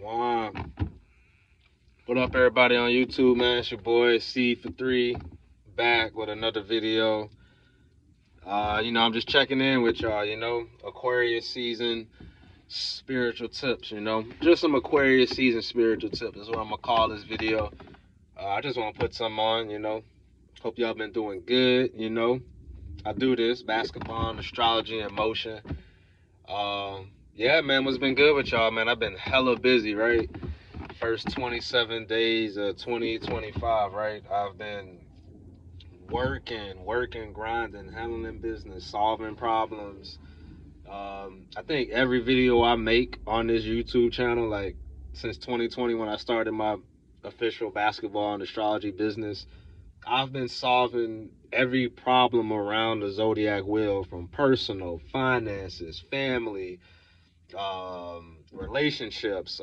Wow. What up, everybody on YouTube, man? It's your boy C for3 back with another video. I'm just checking in with y'all. Aquarius season spiritual tips. Just some Aquarius season spiritual tips is what I'm gonna call this video. I just want to put some on. Hope y'all been doing good. I do this basketball, astrology, and motion. Yeah, man, what's been good with y'all, man? I've been hella busy, right? First 27 days of 2025, right? I've been working, grinding, handling business, solving problems. I think every video I make on this YouTube channel, like since 2020 when I started my official basketball and astrology business, I've been solving every problem around the zodiac wheel, from personal, finances, family, relationships,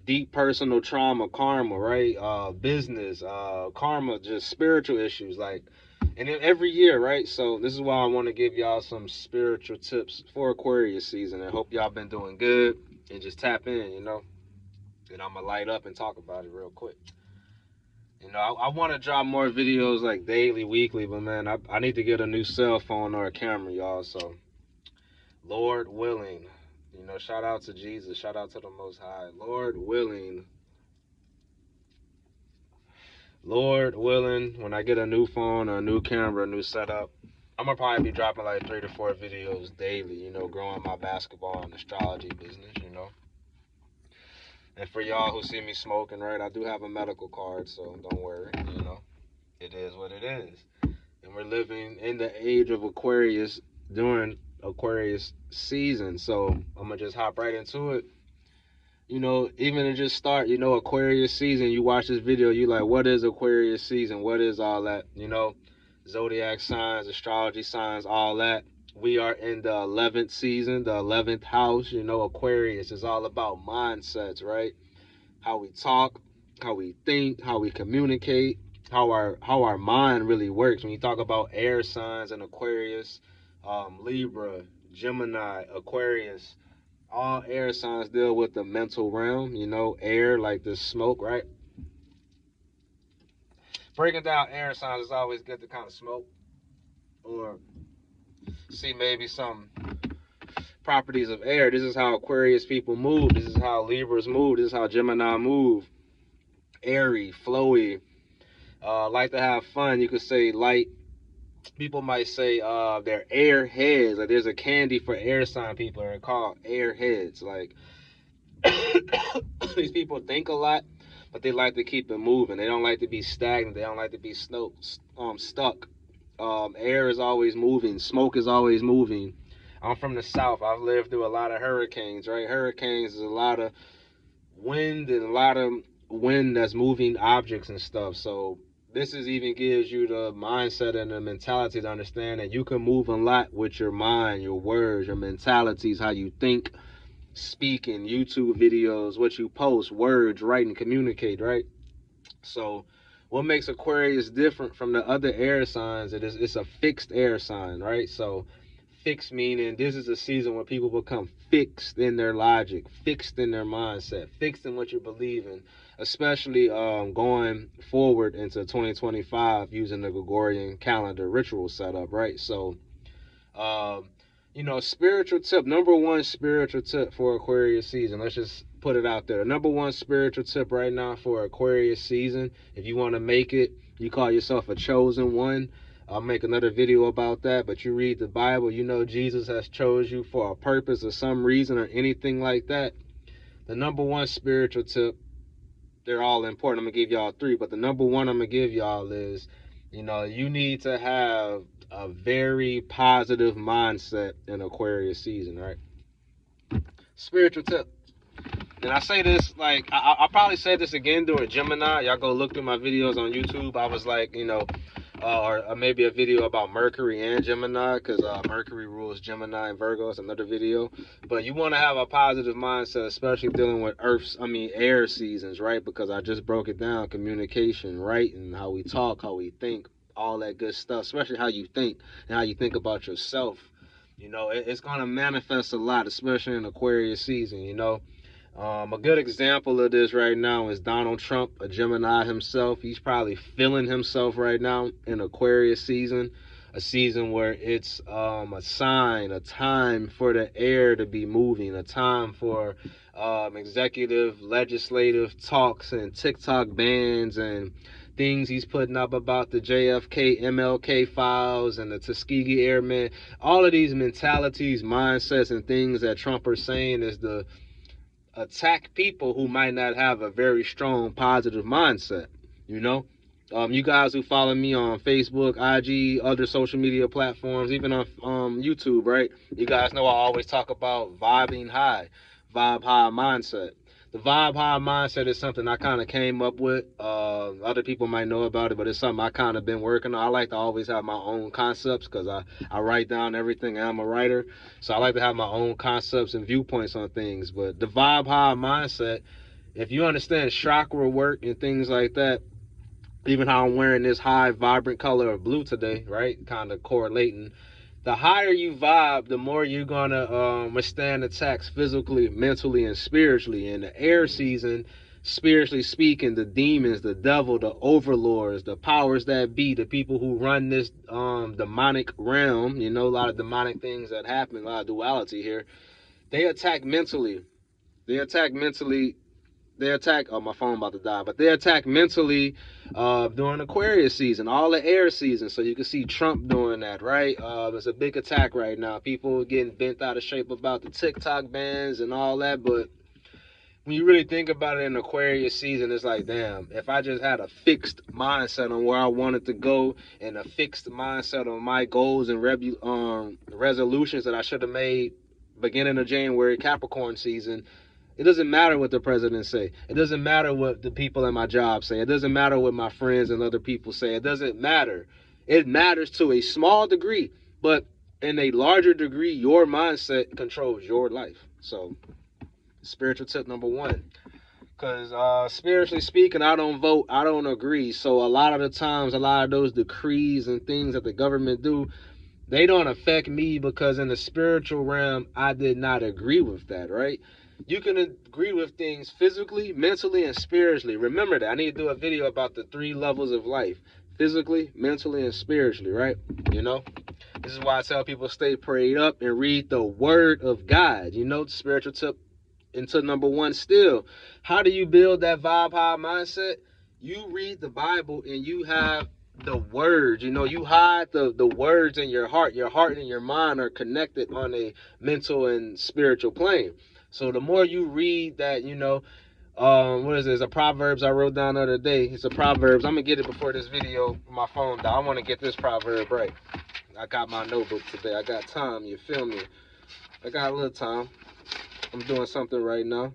deep personal trauma, karma, right? Business, karma, just spiritual issues, like, and then every year, right? So this is why I want to give y'all some spiritual tips for Aquarius season. I hope y'all been doing good, and just tap in. And I'm gonna light up and talk about it real quick. I want to drop more videos like daily, weekly, but man, I need to get a new cell phone or a camera, y'all. So, Lord willing, shout out to Jesus, shout out to the Most High. Lord willing, when I get a new phone or a new camera, a new setup, I'm gonna probably be dropping like 3 to 4 videos daily, growing my basketball and astrology business. And for y'all who see me smoking, right, I do have a medical card, so don't worry. It is what it is. And we're living in the age of Aquarius during Aquarius season. So I'm gonna just hop right into it. Even to just start, Aquarius season, you watch this video, you like, what is Aquarius season? What is all that? Zodiac signs, astrology signs, all that. We are in the 11th season, the 11th house. Aquarius is all about mindsets, right? How we talk, how we think, how we communicate, how our mind really works. When you talk about air signs and Aquarius, Libra, Gemini, Aquarius, all air signs deal with the mental realm. Air, like the smoke, right? Breaking down air signs is always good to kind of smoke or see maybe some properties of air. This is how Aquarius people move. This is how Libras move. This is how Gemini move. Airy, flowy, like to have fun. You could say light. People might say they're airheads. Like, there's a candy for air sign people, are called airheads. Like, these people think a lot, but they like to keep it moving. They don't like to be stagnant. They don't like to be stuck. Air is always moving. Smoke is always moving. I'm from the South. I've lived through a lot of hurricanes, right? Hurricanes is a lot of wind and a lot of wind that's moving objects and stuff. So this even gives you the mindset and the mentality to understand that you can move a lot with your mind, your words, your mentalities, how you think, speaking, YouTube videos, what you post, words, write, and communicate, right? So what makes Aquarius different from the other air signs? It's a fixed air sign, right? So fixed meaning this is a season where people become fixed in their logic, fixed in their mindset, fixed in what you believe in, especially going forward into 2025 using the Gregorian calendar ritual setup, right? So spiritual tip, number one spiritual tip for Aquarius season. Let's just put it out there. Number one spiritual tip right now for Aquarius season. If you want to make it, you call yourself a chosen one. I'll make another video about that, but you read the Bible, Jesus has chose you for a purpose or some reason or anything like that. The number one spiritual tip, they're all important. I'm going to give y'all 3, but the number one I'm going to give y'all is, you need to have a very positive mindset in Aquarius season, right? Spiritual tip. And I say this, like, I'll probably say this again during Gemini. Y'all go look through my videos on YouTube. I was like, or maybe a video about Mercury and Gemini, because Mercury rules Gemini and Virgo. It's another video. But you want to have a positive mindset, especially dealing with air seasons, right? Because I just broke it down, communication, right? And how we talk, how we think, all that good stuff, especially how you think and how you think about yourself. It's going to manifest a lot, especially in Aquarius season, A good example of this right now is Donald Trump, a Gemini himself. He's probably feeling himself right now in Aquarius season, a season where it's a sign, a time for the air to be moving, a time for executive, legislative talks and TikTok bans and things he's putting up about the JFK, MLK files and the Tuskegee Airmen. All of these mentalities, mindsets, and things that Trump are saying is the attack people who might not have a very strong positive mindset. You know, you guys who follow me on Facebook, IG, other social media platforms, even on YouTube, right? You guys know I always talk about vibing high, vibe high mindset. The vibe high mindset is something I kind of came up with. Other people might know about it, but it's something I kind of been working on. I like to always have my own concepts because I write down everything. I'm a writer, so I like to have my own concepts and viewpoints on things. But the vibe high mindset, if you understand chakra work and things like that, even how I'm wearing this high vibrant color of blue today, right? Kind of correlating. The higher you vibe, the more you're gonna withstand attacks physically, mentally, and spiritually. In the air season, spiritually speaking, the demons, the devil, the overlords, the powers that be, the people who run this demonic realm, you know, a lot of demonic things that happen, a lot of duality here. They attack mentally. They attack mentally. They attack, oh, my phone about to die, but they attack mentally during Aquarius season, all the air season. So you can see Trump doing that, right? It's a big attack right now. People getting bent out of shape about the TikTok bans and all that. But when you really think about it in Aquarius season, it's like, damn, if I just had a fixed mindset on where I wanted to go and a fixed mindset on my goals and resolutions that I should have made beginning of January, Capricorn season, it doesn't matter what the president say. It doesn't matter what the people at my job say. It doesn't matter what my friends and other people say. It doesn't matter. It matters to a small degree, but in a larger degree, your mindset controls your life. So, spiritual tip number one. Because spiritually speaking, I don't vote. I don't agree. So a lot of the times, a lot of those decrees and things that the government do, they don't affect me because in the spiritual realm, I did not agree with that, right? You can agree with things physically, mentally, and spiritually. Remember that. I need to do a video about the 3 levels of life. Physically, mentally, and spiritually, right? You know? This is why I tell people stay prayed up and read the word of God. You know, spiritual tip into number 1 still. How do you build that vibe high mindset? You read the Bible and you have the words, you know, you hide the words in your heart. Your heart and your mind are connected on a mental and spiritual plane. So the more you read that, you know, what is it? It's a Proverbs I wrote down the other day. It's a Proverbs. I'm going to get it before this video, my phone died. I want to get this proverb right. I got my notebook today. I got time, you feel me? I got a little time. I'm doing something right now.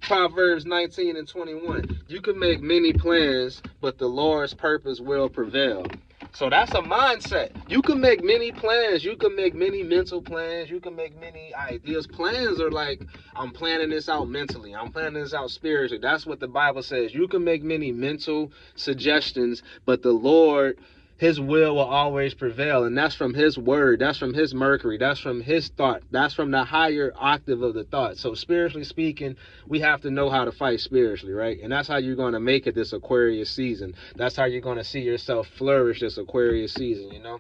Proverbs 19 and 21. You can make many plans, but the Lord's purpose will prevail. So that's a mindset. You can make many plans. You can make many mental plans. You can make many ideas. Plans are like, I'm planning this out mentally. I'm planning this out spiritually. That's what the Bible says. You can make many mental suggestions, but the Lord, His will always prevail. And that's from His word. That's from His Mercury. That's from His thought. That's from the higher octave of the thought. So spiritually speaking, we have to know how to fight spiritually, right? And that's how you're going to make it this Aquarius season. That's how you're going to see yourself flourish this Aquarius season, you know?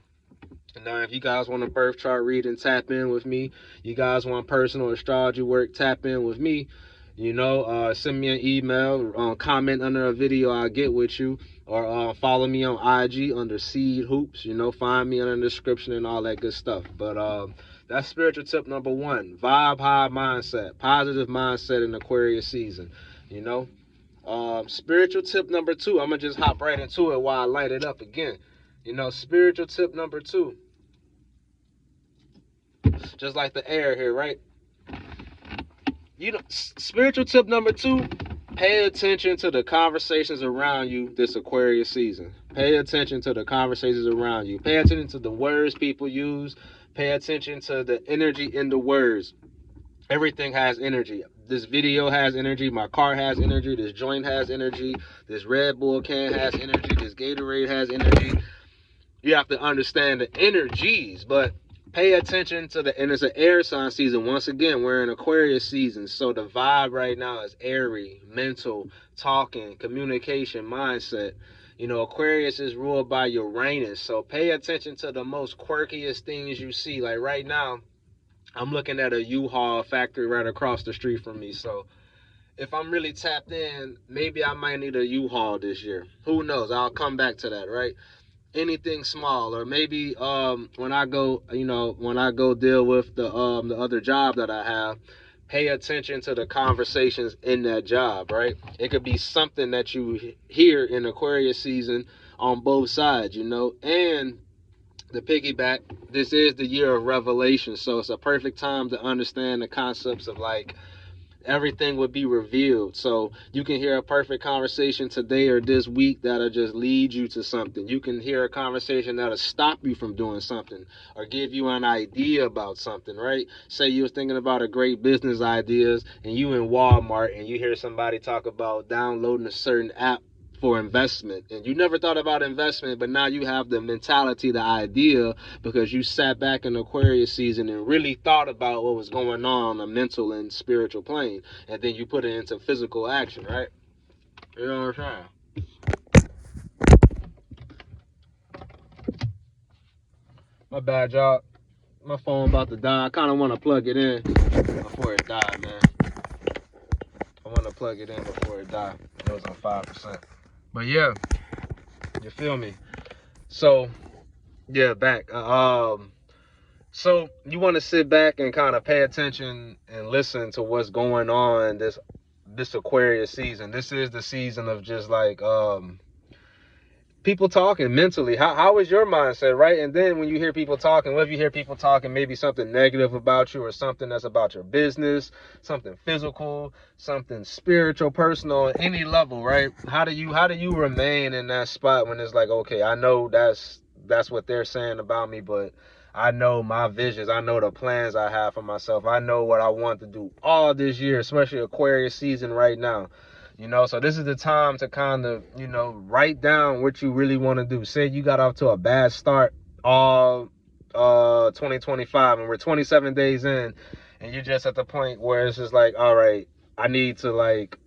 And now if you guys want a birth chart reading, tap in with me. You guys want personal astrology work, tap in with me. You know, send me an email, comment under a video, I'll get with you. Or follow me on IG under Seedhoopz. You know, find me in the description and all that good stuff. But that's spiritual tip number 1. Vibe high mindset. Positive mindset in Aquarius season. You know. Spiritual tip number 2. I'm going to just hop right into it while I light it up again. You know, spiritual tip number 2. Just like the air here, right? You know, spiritual tip number 2. Pay attention to the conversations around you this Aquarius season. Pay attention to the conversations around you. Pay attention to the words people use. Pay attention to the energy in the words. Everything has energy. This video has energy. My car has energy. This joint has energy. This Red Bull can has energy. This Gatorade has energy. You have to understand the energies, but pay attention to and it's an air sign season. Once again, we're in Aquarius season, so the vibe right now is airy, mental, talking, communication, mindset. You know, Aquarius is ruled by Uranus, so pay attention to the most quirkiest things you see. Like right now, I'm looking at a U-Haul factory right across the street from me, so if I'm really tapped in, maybe I might need a U-Haul this year. Who knows? I'll come back to that, right? Anything small, or maybe when I go deal with the other job that I have, pay attention to the conversations in that job, right? It could be something that you hear in Aquarius season on both sides, and the piggyback, this is the year of revelation, so it's a perfect time to understand the concepts of like everything would be revealed. So you can hear a perfect conversation today or this week that'll just lead you to something. You can hear a conversation that'll stop you from doing something or give you an idea about something, right? Say you was thinking about a great business ideas and you in Walmart and you hear somebody talk about downloading a certain app for investment, and you never thought about investment, but now you have the mentality, the idea, because you sat back in Aquarius season and really thought about what was going on a mental and spiritual plane, and then you put it into physical action, right? You know what I'm saying? My bad, y'all. My phone about to die. I kind of want to plug it in before it died, man. I want to plug it in before it died. It was on 5%. But yeah, you feel me? So, yeah, back. So you want to sit back and kind of pay attention and listen to what's going on this Aquarius season. This is the season of just like people talking mentally. How is your mindset, right? And then when you hear people talking, what if you hear people talking maybe something negative about you or something that's about your business, something physical, something spiritual, personal, at any level, right? How do you remain in that spot when it's like, okay, I know that's what they're saying about me, but I know my visions. I know the plans I have for myself. I know what I want to do all this year, especially Aquarius season right now. So this is the time to kind of, write down what you really want to do. Say you got off to a bad start all 2025 and we're 27 days in and you're just at the point where it's just like, all right, I need to like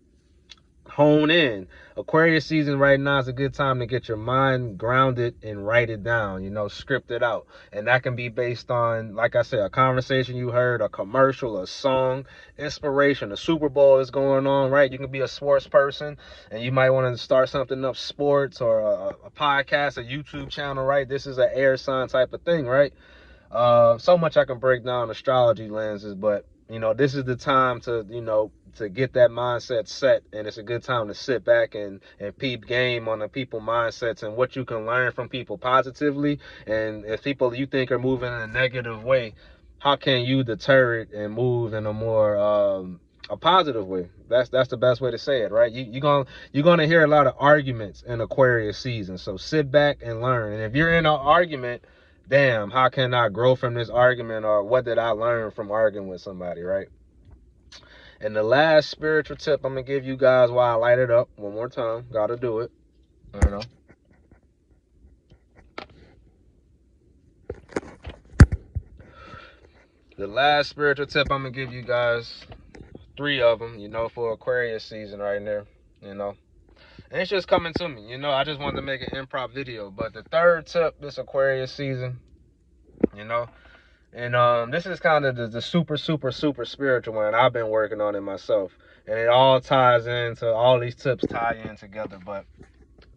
hone in. Aquarius season right now is a good time to get your mind grounded and write it down, script it out. And that can be based on, like I said, a conversation you heard, a commercial, a song, inspiration. The Super Bowl is going on, right? You can be a sports person and you might want to start something up, sports or a podcast, a YouTube channel, right? This is an air sign type of thing, right? So much I can break down astrology lenses, but this is the time to to get that mindset set, and it's a good time to sit back and peep game on the people mindsets and what you can learn from people positively. And if people you think are moving in a negative way, how can you deter it and move in a more a positive way? That's the best way to say it, right? You're gonna hear a lot of arguments in Aquarius season, so sit back and learn. And if you're in an argument, damn, how can I grow from this argument, or what did I learn from arguing with somebody, right? And the last spiritual tip I'm going to give you guys while I light it up one more time. Got to do it. The last spiritual tip I'm going to give you guys, 3 of them, for Aquarius season right there, And it's just coming to me, I just wanted to make an improv video. But the 3rd tip this Aquarius season, and this is kind of the super spiritual one. I've been working on it myself, and it all ties into, all these tips tie in together. But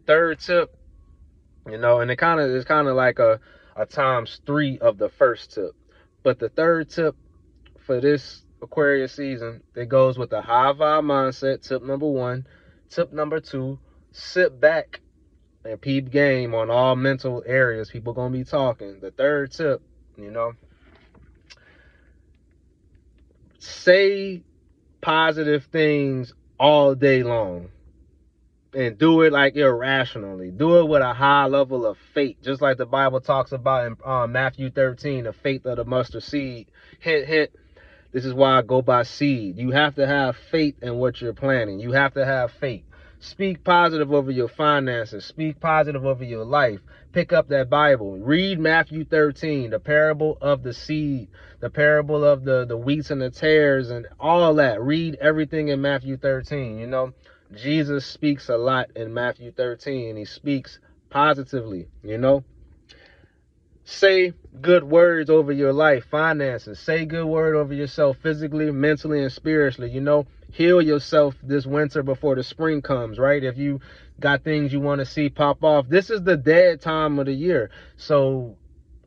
3rd tip, and it's kind of like a times 3 of the 1st tip. But the 3rd tip for this Aquarius season, it goes with the high vibe mindset. Tip number 1. Tip number 2, sit back and peep game on all mental areas. People gonna be talking. The 3rd tip, say positive things all day long and do it like irrationally. Do it with a high level of faith, just like the Bible talks about in Matthew 13, the faith of the mustard seed. Hint. This is why I go by seed. You have to have faith in what you're planning. You have to have faith. Speak positive over your finances. Speak positive over your life. Pick up that Bible. Read Matthew 13, the parable of the seed, the parable of the wheats and the tares and all that. Read everything in Matthew 13. You know, Jesus speaks a lot in Matthew 13. He speaks positively, you know. Say good words over your life, finances. Say good word over yourself physically, mentally, and spiritually. You know, heal yourself this winter before the spring comes, right? If you got things you want to see pop off, this is the dead time of the year. So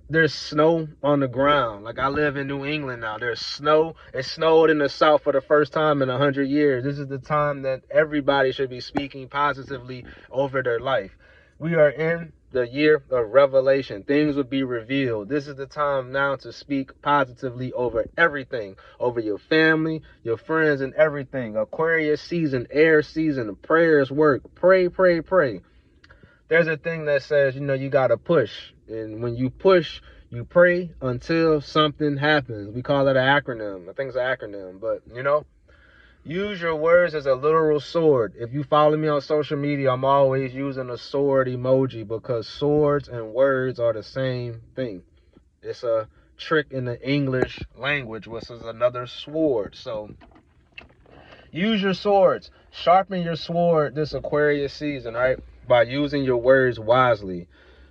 there's snow on the ground. Like, I live in New England now. There's snow. It snowed in the South for the first time in 100 years. This is the time that everybody should be speaking positively over their life. We are in the year of revelation. Things will be revealed. This is the time now to speak positively over everything, over your family, your friends, and everything. Aquarius season, air season, prayers work. Pray, pray, pray. There's a thing that says, you know, you got to push. And when you push, you pray until something happens. We call it an acronym. I think it's an acronym. But, you know, use your words as a literal sword. If you follow me on social media, I'm always using a sword emoji because swords and words are the same thing. It's a trick in the English language, which is another sword. So use your swords. Sharpen your sword this Aquarius season, right? By using your words wisely.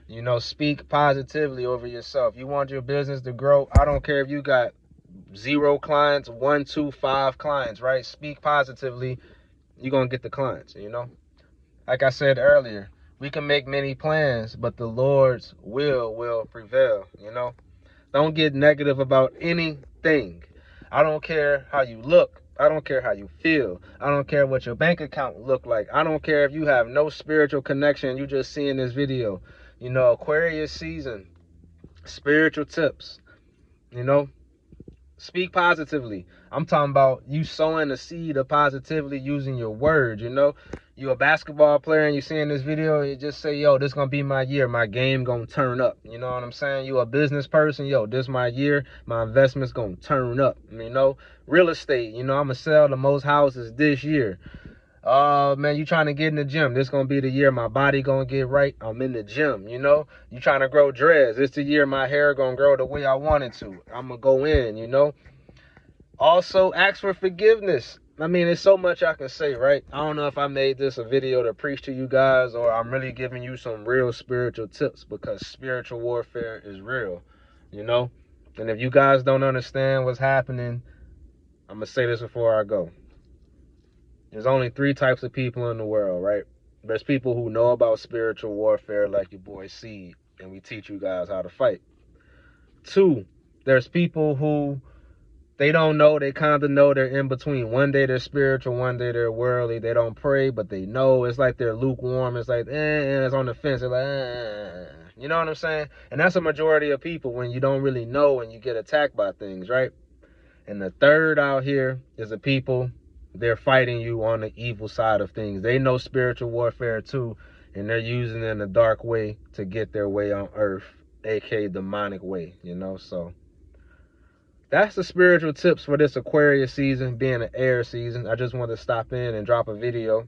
You know, speak positively over yourself. You want your business to grow. I don't care if you got 0 clients, 1, 2, 5 clients, right? Speak positively. You're going to get the clients, you know. Like I said earlier, we can make many plans, but the Lord's will prevail, you know. Don't get negative about anything. I don't care how you look. I don't care how you feel. I don't care what your bank account look like. I don't care if you have no spiritual connection. You just seeing this video. You know, Aquarius season, spiritual tips, you know, speak positively. I'm talking about you sowing the seed of positivity using your words, you know. You a basketball player and you seeing this video, you just say, yo, this gonna be my year. My game gonna turn up. You know what I'm saying? You a business person, yo, this my year. My investment's gonna turn up. You know, real estate, you know, I'm gonna sell the most houses this year. Man, you trying to get in the gym. This gonna be the year my body gonna get right. I'm in the gym, you know. You trying to grow dreads. It's the year my hair gonna grow the way I want it to. I'm gonna go in, you know. Also, ask for forgiveness. I mean, there's so much I can say, right? I don't know if I made this a video to preach to you guys or I'm really giving you some real spiritual tips because spiritual warfare is real, you know. And if you guys don't understand what's happening, I'm gonna say this before I go. There's only 3 types of people in the world, right? There's people who know about spiritual warfare like your boy Seed, and we teach you guys how to fight. 2, there's people who they don't know, they kind of know, they're in between. One day they're spiritual, one day they're worldly. They don't pray, but they know. It's like they're lukewarm. It's like, it's on the fence. They're like, You know what I'm saying? And that's a majority of people when you don't really know and you get attacked by things, right? And the 3rd out here is the people, they're fighting you on the evil side of things. They know spiritual warfare too, and they're using it in a dark way to get their way on earth, aka demonic way, you know. So that's the spiritual tips for this Aquarius season, being an air season. I just wanted to stop in and drop a video.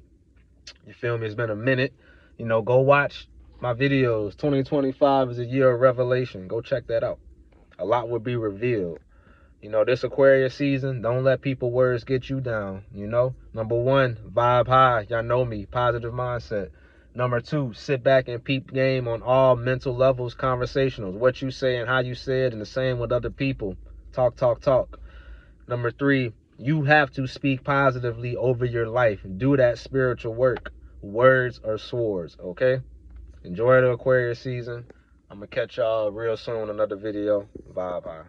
You feel me? It's been a minute. You know, go watch my videos. 2025 is a year of revelation. Go check that out. A lot will be revealed. You know, this Aquarius season, don't let people words get you down, you know. Number 1, vibe high. Y'all know me, positive mindset. Number 2, sit back and peep game on all mental levels, conversationals. What you say and how you say it, and the same with other people. Talk, talk, talk. Number 3, you have to speak positively over your life. Do that spiritual work. Words are swords, okay? Enjoy the Aquarius season. I'm going to catch y'all real soon in another video. Bye-bye.